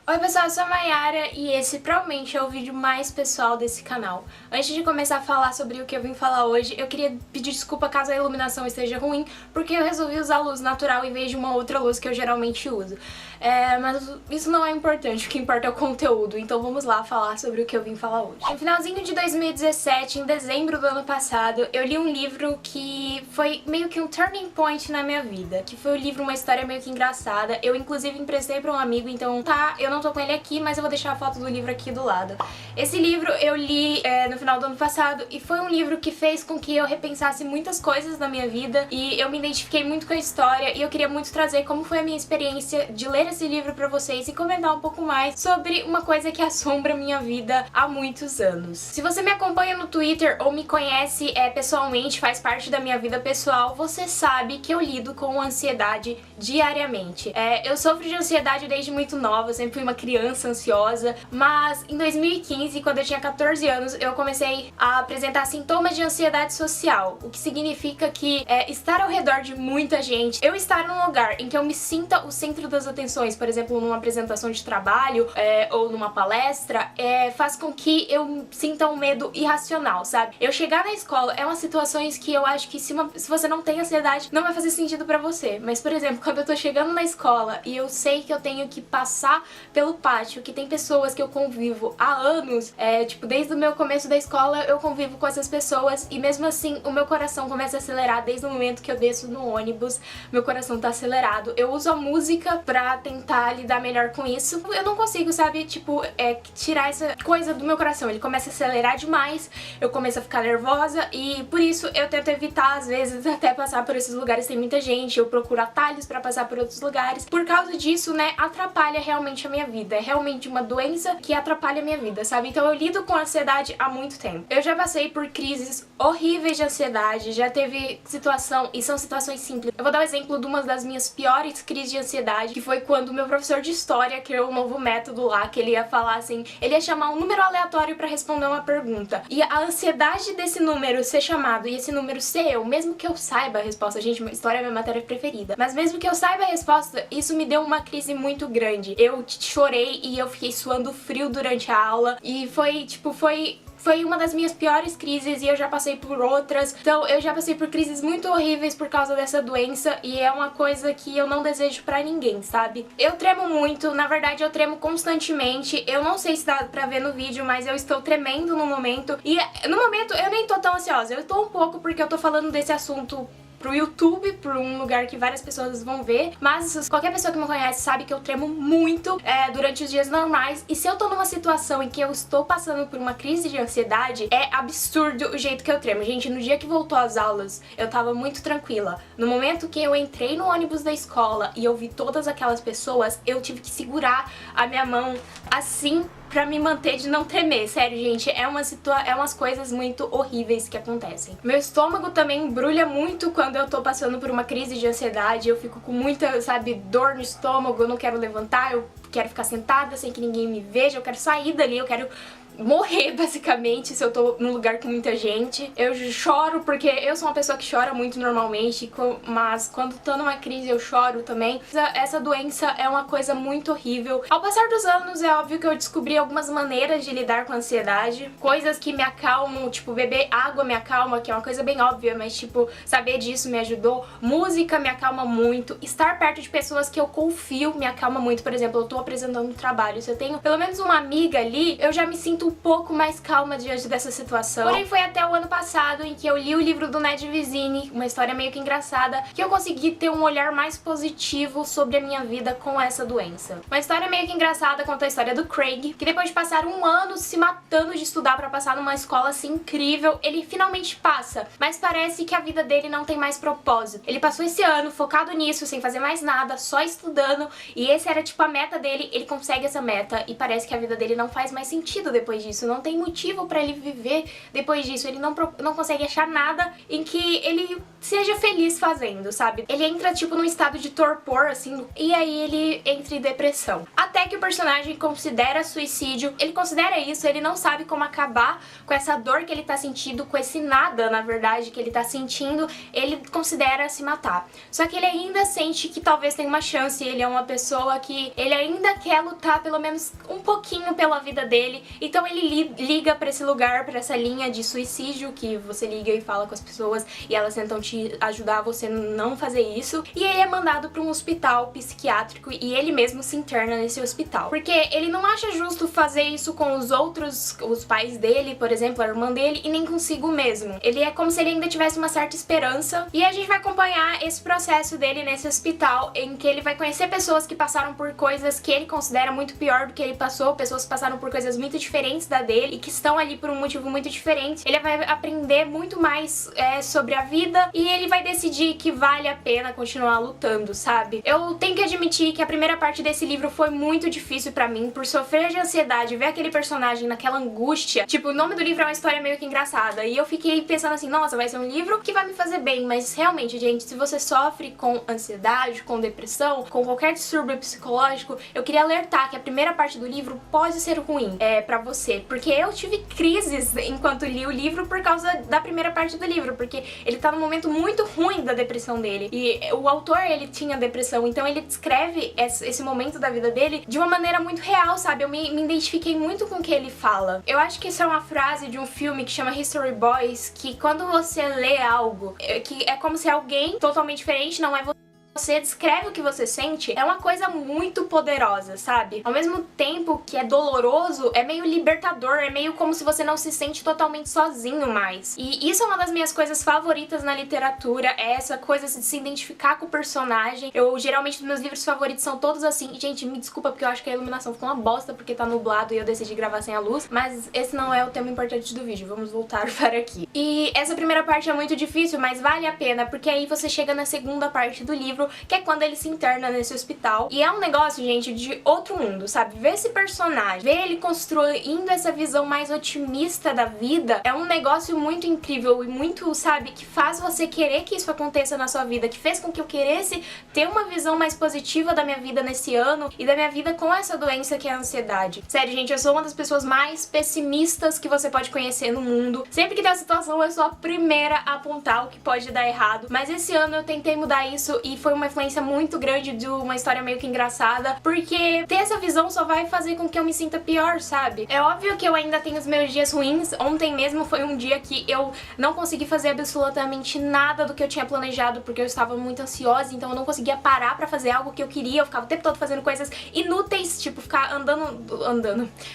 Oi pessoal, eu sou a Mayara e esse provavelmente é o vídeo mais pessoal desse canal. Antes de começar a falar sobre o que eu vim falar hoje, eu queria pedir desculpa caso a iluminação esteja ruim, porque eu resolvi usar luz natural em vez de uma outra luz que eu geralmente uso. Mas isso não é importante, o que importa é o conteúdo, então vamos lá falar sobre o que eu vim falar hoje. No finalzinho de 2017, em dezembro do ano passado, eu li um livro que foi meio que um turning point na minha vida, que foi o livro Uma História Meio Que Engraçada. Eu inclusive emprestei pra um amigo, então eu não tô com ele aqui, mas eu vou deixar a foto do livro aqui do lado. Esse livro eu li no final do ano passado e foi um livro que fez com que eu repensasse muitas coisas na minha vida e eu me identifiquei muito com a história e eu queria muito trazer como foi a minha experiência de ler esse livro pra vocês e comentar um pouco mais sobre uma coisa que assombra a minha vida há muitos anos. Se você me acompanha no Twitter ou me conhece pessoalmente, faz parte da minha vida pessoal, você sabe que eu lido com ansiedade diariamente. Eu sofro de ansiedade desde muito nova, eu sempre fui uma criança ansiosa, mas em 2015, quando eu tinha 14 anos, eu comecei a apresentar sintomas de ansiedade social, o que significa que estar ao redor de muita gente, eu estar num lugar em que eu me sinta o centro das atenções, por exemplo, numa apresentação de trabalho ou numa palestra, faz com que eu sinta um medo irracional, sabe? Eu chegar na escola é umas situações que eu acho que se você não tem ansiedade, não vai fazer sentido pra você. Mas, por exemplo, quando eu tô chegando na escola e eu sei que eu tenho que passar pelo pátio, que tem pessoas que eu convivo há anos, tipo, desde o meu começo da escola eu convivo com essas pessoas e mesmo assim o meu coração começa a acelerar desde o momento que eu desço no ônibus, meu coração tá acelerado. Eu uso a música pra tentar lidar melhor com isso. Eu não consigo, sabe, tipo, tirar essa coisa do meu coração. Ele começa a acelerar demais, eu começo a ficar nervosa e por isso eu tento evitar, às vezes, até passar por esses lugares tem muita gente, eu procuro atalhos pra passar por outros lugares. Por causa disso, né, atrapalha realmente a minha vida. É realmente uma doença que atrapalha a minha vida, sabe? Então eu lido com ansiedade há muito tempo. Eu já passei por crises horríveis de ansiedade, já teve situação, e são situações simples. Eu vou dar o exemplo de uma das minhas piores crises de ansiedade, que foi quando o meu professor de história criou um novo método lá, que ele ia falar assim, ele ia chamar um número aleatório pra responder uma pergunta. E a ansiedade desse número ser chamado e esse número ser eu, mesmo que eu saiba a resposta, gente, história é minha matéria preferida, mas mesmo que eu saiba a resposta, isso me deu uma crise muito grande. Eu chorei e eu fiquei suando frio durante a aula e foi uma das minhas piores crises e eu já passei por outras. Então eu já passei por crises muito horríveis por causa dessa doença e é uma coisa que eu não desejo pra ninguém, sabe? Eu tremo muito, na verdade eu tremo constantemente. Eu não sei se dá pra ver no vídeo, mas eu estou tremendo no momento. E no momento eu nem tô tão ansiosa, eu tô um pouco porque eu tô falando desse assunto pro YouTube, pra um lugar que várias pessoas vão ver, mas qualquer pessoa que me conhece sabe que eu tremo muito durante os dias normais, e se eu tô numa situação em que eu estou passando por uma crise de ansiedade, é absurdo o jeito que eu tremo. Gente, no dia que voltou às aulas, eu tava muito tranquila. No momento que eu entrei no ônibus da escola e eu vi todas aquelas pessoas, eu tive que segurar a minha mão assim pra me manter de não tremer. Sério, gente, é umas coisas muito horríveis que acontecem. Meu estômago também embrulha muito quando eu tô passando por uma crise de ansiedade. Eu fico com muita, sabe, dor no estômago, eu não quero levantar, eu quero ficar sentada sem que ninguém me veja, eu quero sair dali, eu quero morrer, basicamente, se eu tô num lugar com muita gente. Eu choro porque eu sou uma pessoa que chora muito normalmente, mas quando tô numa crise eu choro também. Essa doença é uma coisa muito horrível. Ao passar dos anos, é óbvio que eu descobri algumas maneiras de lidar com a ansiedade, coisas que me acalmam, tipo, beber água me acalma, que é uma coisa bem óbvia, mas, tipo, saber disso me ajudou. Música me acalma muito. Estar perto de pessoas que eu confio me acalma muito. Por exemplo, eu tô apresentando um trabalho, se eu tenho pelo menos uma amiga ali, eu já me sinto um pouco mais calma diante dessa situação. Porém, foi até o ano passado em que eu li o livro do Ned Vizzini, Uma História Meio Que Engraçada, que eu consegui ter um olhar mais positivo sobre a minha vida com essa doença. Uma História Meio Que Engraçada conta a história do Craig, que depois de passar um ano se matando de estudar pra passar numa escola assim incrível, ele finalmente passa, mas parece que a vida dele não tem mais propósito. Ele passou esse ano focado nisso, sem fazer mais nada, só estudando, e esse era tipo a meta dele, ele consegue essa meta, e parece que a vida dele não faz mais sentido depois depois disso, não tem motivo pra ele viver depois disso, ele não consegue achar nada em que ele seja feliz fazendo, sabe? Ele entra, tipo, num estado de torpor, assim, e aí ele entra em depressão. Até que o personagem considera suicídio, ele considera isso, ele não sabe como acabar com essa dor que ele tá sentindo, com esse nada, na verdade, que ele tá sentindo, ele considera se matar. Só que ele ainda sente que talvez tenha uma chance, ele é uma pessoa que ele ainda quer lutar pelo menos um pouquinho pela vida dele, então ele liga pra esse lugar, pra essa linha de suicídio, que você liga e fala com as pessoas e elas tentam te ajudar a você não fazer isso, e ele é mandado pra um hospital psiquiátrico e ele mesmo se interna nesse hospital. Porque ele não acha justo fazer isso com os pais dele, por exemplo, a irmã dele, e nem consigo mesmo. Ele é como se ele ainda tivesse uma certa esperança, e a gente vai acompanhar esse processo dele nesse hospital, em que ele vai conhecer pessoas que passaram por coisas que ele considera muito pior do que ele passou, pessoas que passaram por coisas muito diferentes da dele e que estão ali por um motivo muito diferente. Ele vai aprender muito mais sobre a vida e ele vai decidir que vale a pena continuar lutando, sabe? Eu tenho que admitir que a primeira parte desse livro foi muito difícil pra mim, por sofrer de ansiedade, ver aquele personagem naquela angústia. Tipo, o nome do livro é uma história meio que engraçada, e eu fiquei pensando assim, nossa, vai ser um livro que vai me fazer bem, mas realmente, gente, se você sofre com ansiedade, com depressão, com qualquer distúrbio psicológico, eu queria alertar que a primeira parte do livro pode ser ruim pra você, porque eu tive crises enquanto li o livro por causa da primeira parte do livro, porque ele tá num momento muito ruim da depressão dele, e o autor, ele tinha depressão, então ele descreve esse momento da vida dele de uma maneira muito real, sabe? Eu me identifiquei muito com o que ele fala. Eu acho que isso é uma frase de um filme que chama History Boys, que quando você lê algo, que é como se alguém totalmente diferente, não é você descreve o que você sente, é uma coisa muito poderosa, sabe? Ao mesmo tempo que é doloroso, é meio libertador, é meio como se você não se sente totalmente sozinho mais. E isso é uma das minhas coisas favoritas na literatura, é essa coisa de se identificar com o personagem. Geralmente, meus livros favoritos são todos assim. E, gente, me desculpa porque eu acho que a iluminação ficou uma bosta porque tá nublado e eu decidi gravar sem a luz, mas esse não é o tema importante do vídeo, vamos voltar para aqui. E essa primeira parte é muito difícil, mas vale a pena, porque aí você chega na segunda parte do livro, que é quando ele se interna nesse hospital. E é um negócio, gente, de outro mundo, sabe? Ver esse personagem, ver ele construindo essa visão mais otimista da vida, é um negócio muito incrível e muito, sabe, que faz você querer que isso aconteça na sua vida, que fez com que eu queresse ter uma visão mais positiva da minha vida nesse ano e da minha vida com essa doença que é a ansiedade. Sério, gente, eu sou uma das pessoas mais pessimistas que você pode conhecer no mundo. Sempre que tem uma situação, eu sou a primeira a apontar o que pode dar errado. Mas esse ano eu tentei mudar isso e foi uma influência muito grande de uma história meio que engraçada, porque ter essa visão só vai fazer com que eu me sinta pior, sabe? É óbvio que eu ainda tenho os meus dias ruins. Ontem mesmo foi um dia que eu não consegui fazer absolutamente nada do que eu tinha planejado, porque eu estava muito ansiosa, então eu não conseguia parar pra fazer algo que eu queria. Eu ficava o tempo todo fazendo coisas inúteis, tipo ficar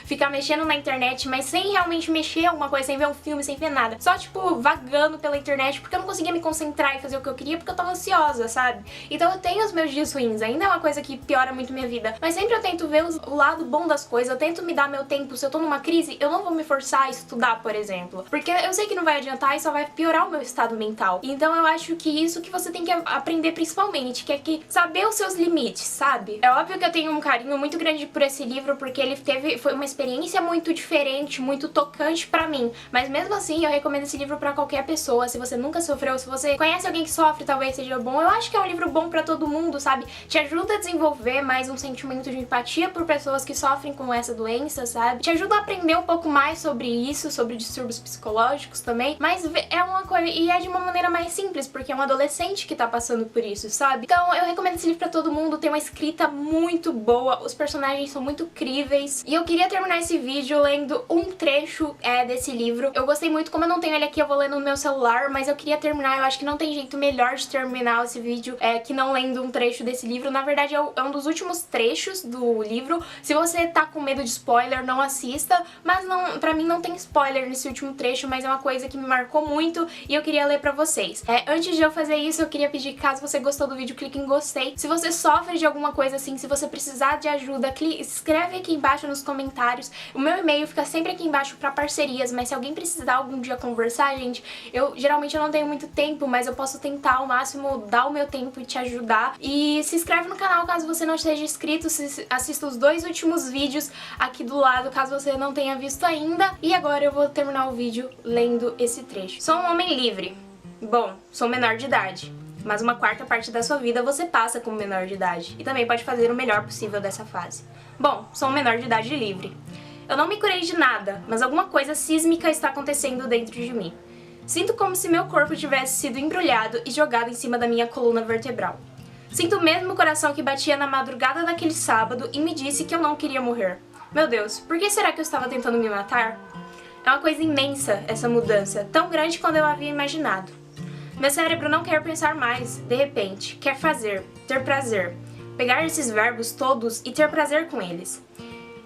ficar mexendo na internet, mas sem realmente mexer alguma coisa, sem ver um filme, sem ver nada. Só, tipo, vagando pela internet, porque eu não conseguia me concentrar e fazer o que eu queria, porque eu tava ansiosa, sabe? Então eu tenho os meus dias ruins, ainda é uma coisa que piora muito minha vida, mas sempre eu tento ver o lado bom das coisas, eu tento me dar meu tempo. Se eu tô numa crise, eu não vou me forçar a estudar, por exemplo, porque eu sei que não vai adiantar e só vai piorar o meu estado mental. Então eu acho que isso que você tem que aprender principalmente, que é que saber os seus limites, sabe? É óbvio que eu tenho um carinho muito grande por esse livro, porque ele foi uma experiência muito diferente, muito tocante pra mim, mas mesmo assim eu recomendo esse livro pra qualquer pessoa. Se você nunca sofreu, se você conhece alguém que sofre, talvez seja bom. Eu acho que é um livro bom pra todo mundo, sabe? Te ajuda a desenvolver mais um sentimento de empatia por pessoas que sofrem com essa doença, sabe? Te ajuda a aprender um pouco mais sobre isso, sobre distúrbios psicológicos também, mas é uma coisa, e é de uma maneira mais simples, porque é um adolescente que tá passando por isso, sabe? Então eu recomendo esse livro pra todo mundo, tem uma escrita muito boa, os personagens são muito críveis, e eu queria terminar esse vídeo lendo um trecho desse livro. Eu gostei muito, como eu não tenho ele aqui, eu vou ler no meu celular, mas eu queria terminar, eu acho que não tem jeito melhor de terminar esse vídeo que não lendo um trecho desse livro. Na verdade é um dos últimos trechos do livro. Se você tá com medo de spoiler, não assista, mas não, pra mim não tem spoiler nesse último trecho, mas é uma coisa que me marcou muito e eu queria ler pra vocês. Antes de eu fazer isso, eu queria pedir que, caso você gostou do vídeo, clique em gostei. Se você sofre de alguma coisa assim, se você precisar de ajuda, escreve aqui embaixo nos comentários. O meu e-mail fica sempre aqui embaixo pra parcerias, mas se alguém precisar algum dia conversar, gente, geralmente eu não tenho muito tempo, mas eu posso tentar ao máximo dar o meu tempo te ajudar. E se inscreve no canal caso você não esteja inscrito, assista os 2 últimos vídeos aqui do lado, caso você não tenha visto ainda. E agora eu vou terminar o vídeo lendo esse trecho. Sou um homem livre. Bom, sou menor de idade. Mas uma quarta parte da sua vida você passa como menor de idade. E também pode fazer o melhor possível dessa fase. Bom, sou um menor de idade livre. Eu não me curei de nada, mas alguma coisa sísmica está acontecendo dentro de mim. Sinto como se meu corpo tivesse sido embrulhado e jogado em cima da minha coluna vertebral. Sinto o mesmo coração que batia na madrugada daquele sábado e me disse que eu não queria morrer. Meu Deus, por que será que eu estava tentando me matar? É uma coisa imensa essa mudança, tão grande quanto eu havia imaginado. Meu cérebro não quer pensar mais, de repente, quer fazer, ter prazer, pegar esses verbos todos e ter prazer com eles.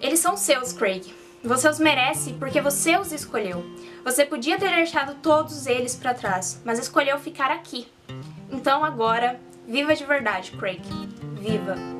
Eles são seus, Craig. Você os merece porque você os escolheu. Você podia ter deixado todos eles pra trás, mas escolheu ficar aqui. Então agora, viva de verdade, Craig. Viva!